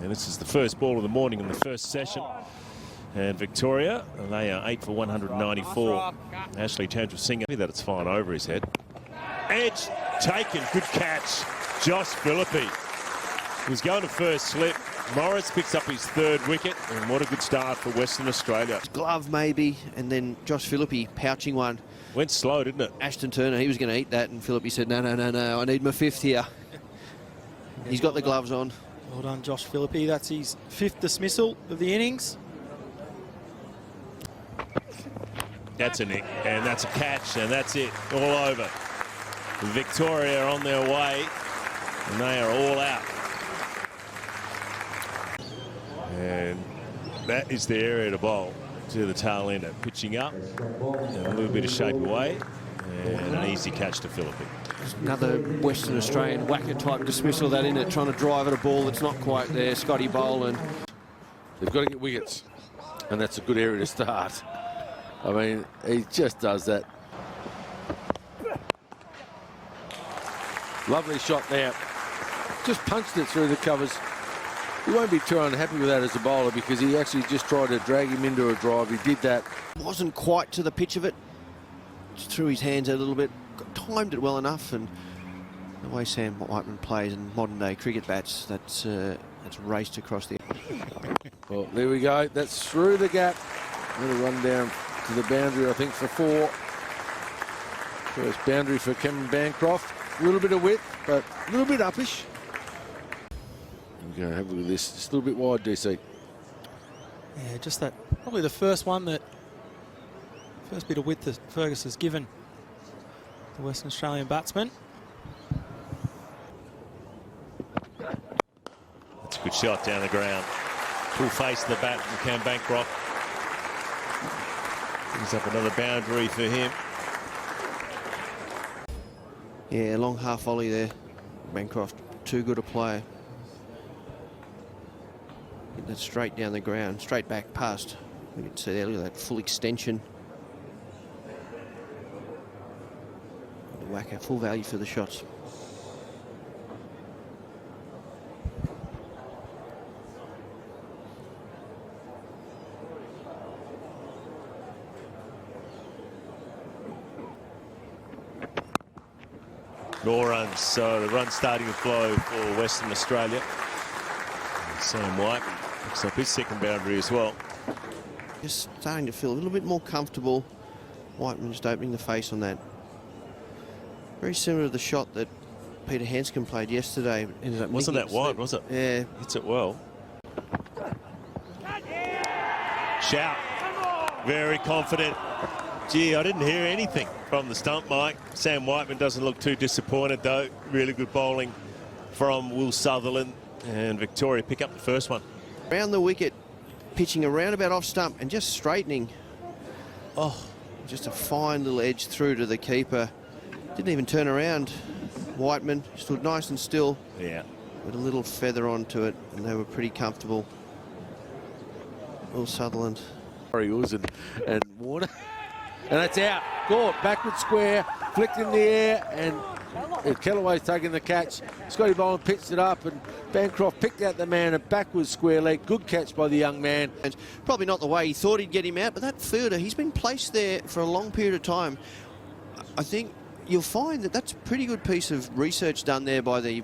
And this is the first ball of the morning in the first session. And Victoria, they are 8 for 194. Ashley Chandrasinghe, that it's fine over his head. Edge taken, good catch. Josh Philippe. He was going to first slip. Morris picks up his third wicket, and what a good start for Western Australia. Glove maybe, and then Josh Philippe pouching one. Went slow, didn't it? Ashton Turner, he was going to eat that, and Philippe said, no, I need my fifth here. He's got the gloves on. Well done, Josh Philippe. That's his 5th dismissal of the innings. That's a nick, and that's a catch, and that's it, all over. Victoria are on their way, and they are all out. And that is the area to bowl to the tail ender. Pitching up, and a little bit of shape away, and an easy catch to Philippe. Another Western Australian whacker type dismissal of that in it, trying to drive at a ball that's not quite there. Scotty Boland. They've got to get wickets, and that's a good area to start. I mean, he just does that. Lovely shot there. Just punched it through the covers. He won't be too unhappy with that as a bowler, because he actually just tried to drag him into a drive. He did that. Wasn't quite to the pitch of it. Just threw his hands out a little bit. Timed it well enough, and the way Sam Whiteman plays in modern day cricket bats, that's raced across the... Well, there we go. That's through the gap. Going to run down to the boundary, I think, for 4. First boundary for Cameron Bancroft. A little bit of width, but a little bit uppish. We're going to have a look at this. Just a little bit wide, DC. Yeah, just that. Probably the first one that... First bit of width that Fergus has given the Western Australian batsman. That's a good shot down the ground. Full face of the bat from Cam Bancroft. Brings up another boundary for him. Yeah, long half volley there. Bancroft, too good a player. Hit that straight down the ground, straight back past. We can see there, look at that full extension. Whacker, full value for the shots. No runs, so the run starting to flow for Western Australia. And Sam White picks up his second boundary as well. Just starting to feel a little bit more comfortable. Whiteman just opening the face on that. Very similar to the shot that Peter Hanscom played yesterday. Wasn't that wide, was it? Yeah. Hits it well. Shout. Very confident. Gee, I didn't hear anything from the stump, Mike. Sam Whiteman doesn't look too disappointed, though. Really good bowling from Will Sutherland. And Victoria pick up the first one. Around the wicket, pitching around about off stump and just straightening. Oh, just a fine little edge through to the keeper. Didn't even turn around. Whiteman stood nice and still. Yeah. With a little feather onto it, and they were pretty comfortable. Will Sutherland. And Warner. And that's out. Caught, backward square, flicked in the air, and Kellaway's taking the catch. Scotty Boland pitched it up, and Bancroft picked out the man, a backwards square leg. Good catch by the young man. It's probably not the way he thought he'd get him out, but that fielder, he's been placed there for a long period of time. I think you'll find that that's a pretty good piece of research done there by the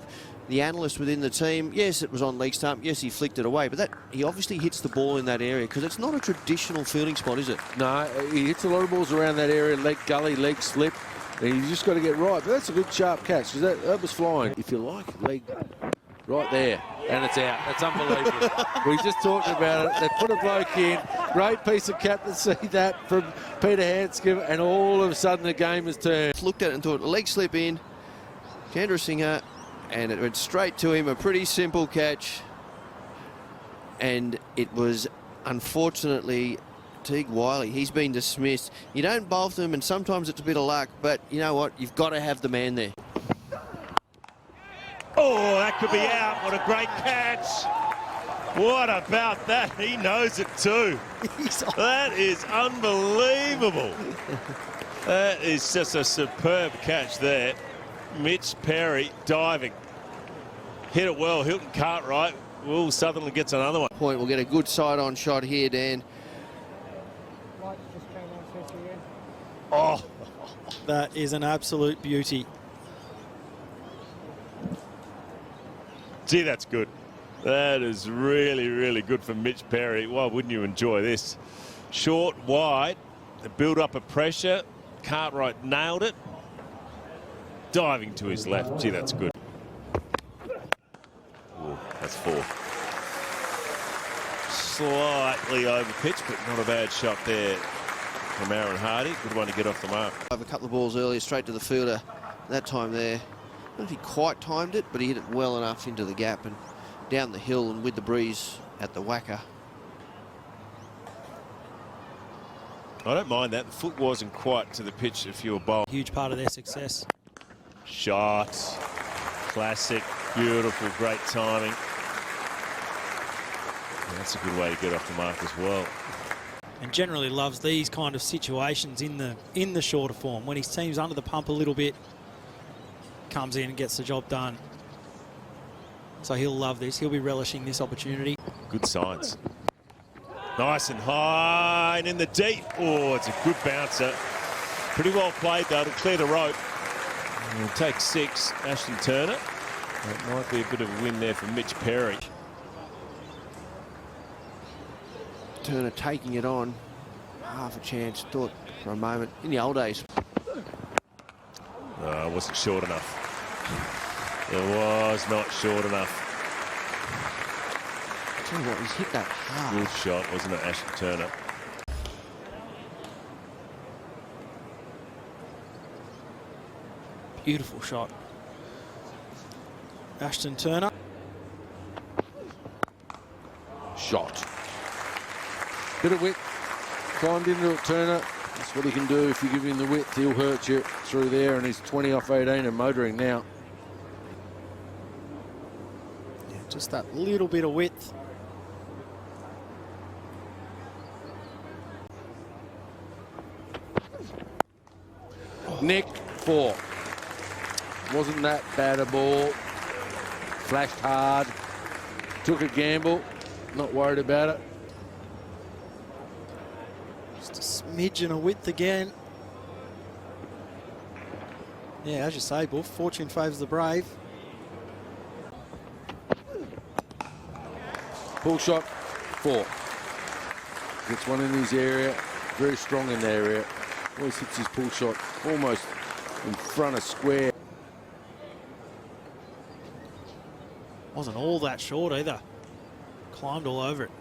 analyst within the team. Yes, it was on leg stump. Yes, he flicked it away, but that he obviously hits the ball in that area, because it's not a traditional fielding spot, is it? No, he hits a lot of balls around that area, leg gully, leg slip, and you just got to get right. But that's a good sharp catch, because that was flying. If you like, leg right there, and it's out. That's unbelievable. We just talked about it. They put a bloke in. Great piece of captaincy that from Peter Hanscom, and all of a sudden the game has turned. Looked at it and thought, leg slip in, Chandrasinghe, and it went straight to him. A pretty simple catch, and it was unfortunately Teague Wiley. He's been dismissed. You don't bowl them, and sometimes it's a bit of luck, but you know what? You've got to have the man there. Oh, that could be out. What a great catch. What about that? He knows it too. That is unbelievable. That is just a superb catch there. Mitch Perry diving. Hit it well. Hilton Cartwright Will Sutherland gets another one. Point. We'll get a good side-on shot here, Dan. Oh, That is an absolute beauty. gee, that's good. That is really, really good for Mitch Perry. Why wouldn't you enjoy this? Short, wide, the build-up of pressure. Cartwright nailed it. Diving to his left. Gee, that's good. Ooh, that's 4. Slightly over pitch, but not a bad shot there from Aaron Hardie. Good one to get off the mark. Over a couple of balls earlier, straight to the fielder. That time there, I don't know if he quite timed it, but he hit it well enough into the gap and down the hill and with the breeze at the whacker. I don't mind that. The foot wasn't quite to the pitch if you were bowling. Huge part of their success. Shot. Classic. Beautiful. Great timing. And that's a good way to get off the mark as well. And generally loves these kind of situations in the shorter form. When his team's under the pump a little bit, comes in and gets the job done. So he'll love this. He'll be relishing this opportunity. Good signs. Nice and high and in the deep. Oh, it's a good bouncer. Pretty well played though to clear the rope. And he'll take 6. Ashton Turner. That might be a bit of a win there for Mitch Perry. Turner taking it on. Half a chance. Thought for a moment. In the old days. No, it wasn't short enough. It was not short enough. I tell you what, he's hit that hard. Good shot, wasn't it, Ashton Turner? Beautiful shot. Ashton Turner. Shot. Bit of width. Climbed into it, Turner. That's what he can do. If you give him the width, he'll hurt you through there, and he's 20 off 18 and motoring now. Yeah, just that little bit of width. Nick, 4. Wasn't that bad a ball. Flashed hard. Took a gamble. Not worried about it. Just a smidgen of width again. Yeah, as you say, Buff, fortune favours the brave. Pull shot, 4. Gets one in his area. Very strong in the area. Always hits his pull shot almost in front of square. Wasn't all that short either. Climbed all over it.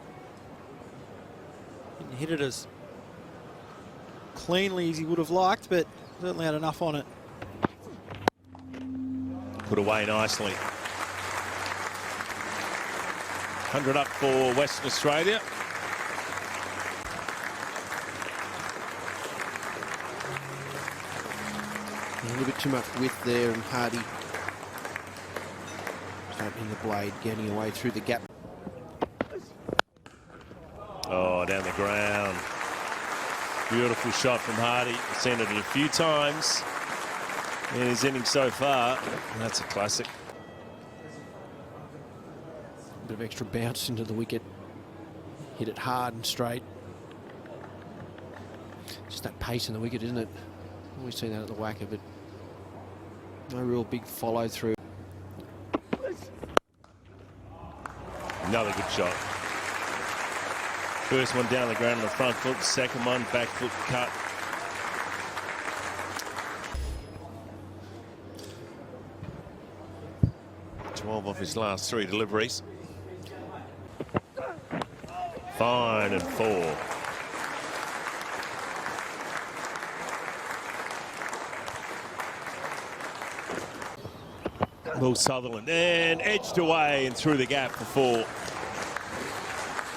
Didn't hit it as cleanly as he would have liked, but certainly had enough on it. Put away nicely. 100 up for Western Australia. A little bit too much width there, and Hardie opening the blade, getting away through the gap. Oh, down the ground. Beautiful shot from Hardie. I've seen it a few times in his innings so far. And that's a classic. Bit of extra bounce into the wicket. Hit it hard and straight. Just that pace in the wicket, isn't it? Always seen that at the whacker, but no real big follow through. Another good shot. First one down the ground on the front foot. Second one, back foot cut. Off his last 3 deliveries. Fine and 4. Will Sutherland and edged away and through the gap for 4.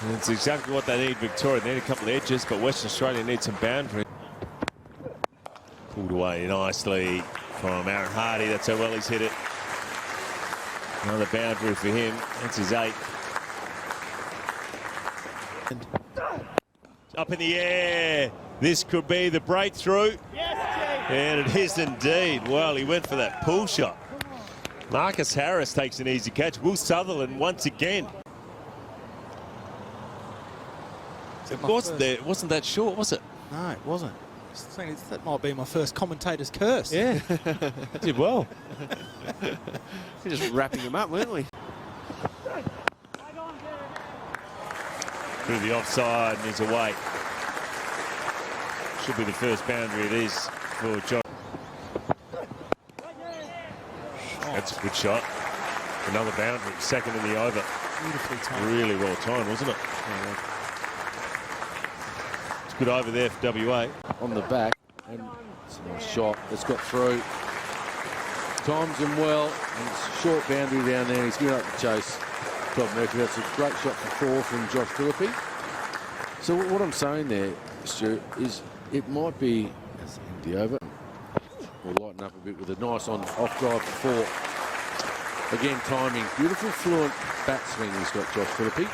And it's exactly what they need, Victoria. They need a couple of edges, but Western Australia needs some boundary. Pulled away nicely from Aaron Hardie. That's how well he's hit it. Another boundary for him. That's his 8th. Up in the air. This could be the breakthrough. Yes, and it is indeed. Well, he went for that pull shot. Marcus Harris takes an easy catch. Will Sutherland once again. It wasn't there. It wasn't that short, was it? No, it wasn't. That might be my first commentator's curse. Yeah. Did well. We're just wrapping them up, weren't we? Through the offside and he's away. Should be the first boundary it is for Josh. That's a good shot. Another boundary, second in the over. Beautifully timed. Really well timed, wasn't it? It's good over there for WA. On the back, and it's a nice shot. It's got through. Times him well, and it's a short boundary down there. He's giving up the chase. Todd Murphy, that's a great shot for 4 from Josh Philippe. So what I'm saying there, Stuart, is it might be the over. We'll lighten up a bit with a nice off drive for 4. Again, timing. Beautiful, fluent bat swing he's got, Josh Philippe.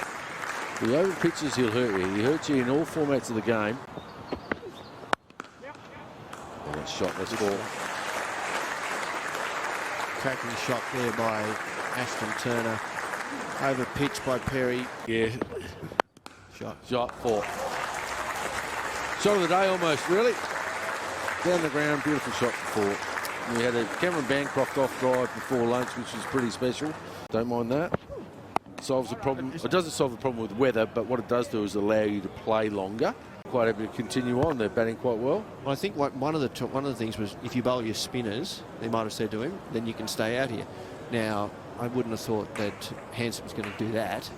The over pitches, he'll hurt you. He hurts you in all formats of the game. Oh, that shot, that's 4. Cracking shot there by Ashton Turner. Over pitch by Perry. Yeah. Shot 4. Shot of the day almost, really. Down the ground, beautiful shot for 4. We had a Cameron Bancroft off drive before lunch, which was pretty special. Don't mind that. Solves the problem. It doesn't solve the problem with weather, but what it does do is allow you to play longer. Quite happy to continue on. They're batting quite well. Well, I think one of the things was if you bowl your spinners, they might have said to him, then you can stay out here. Now, I wouldn't have thought that Hanson was going to do that.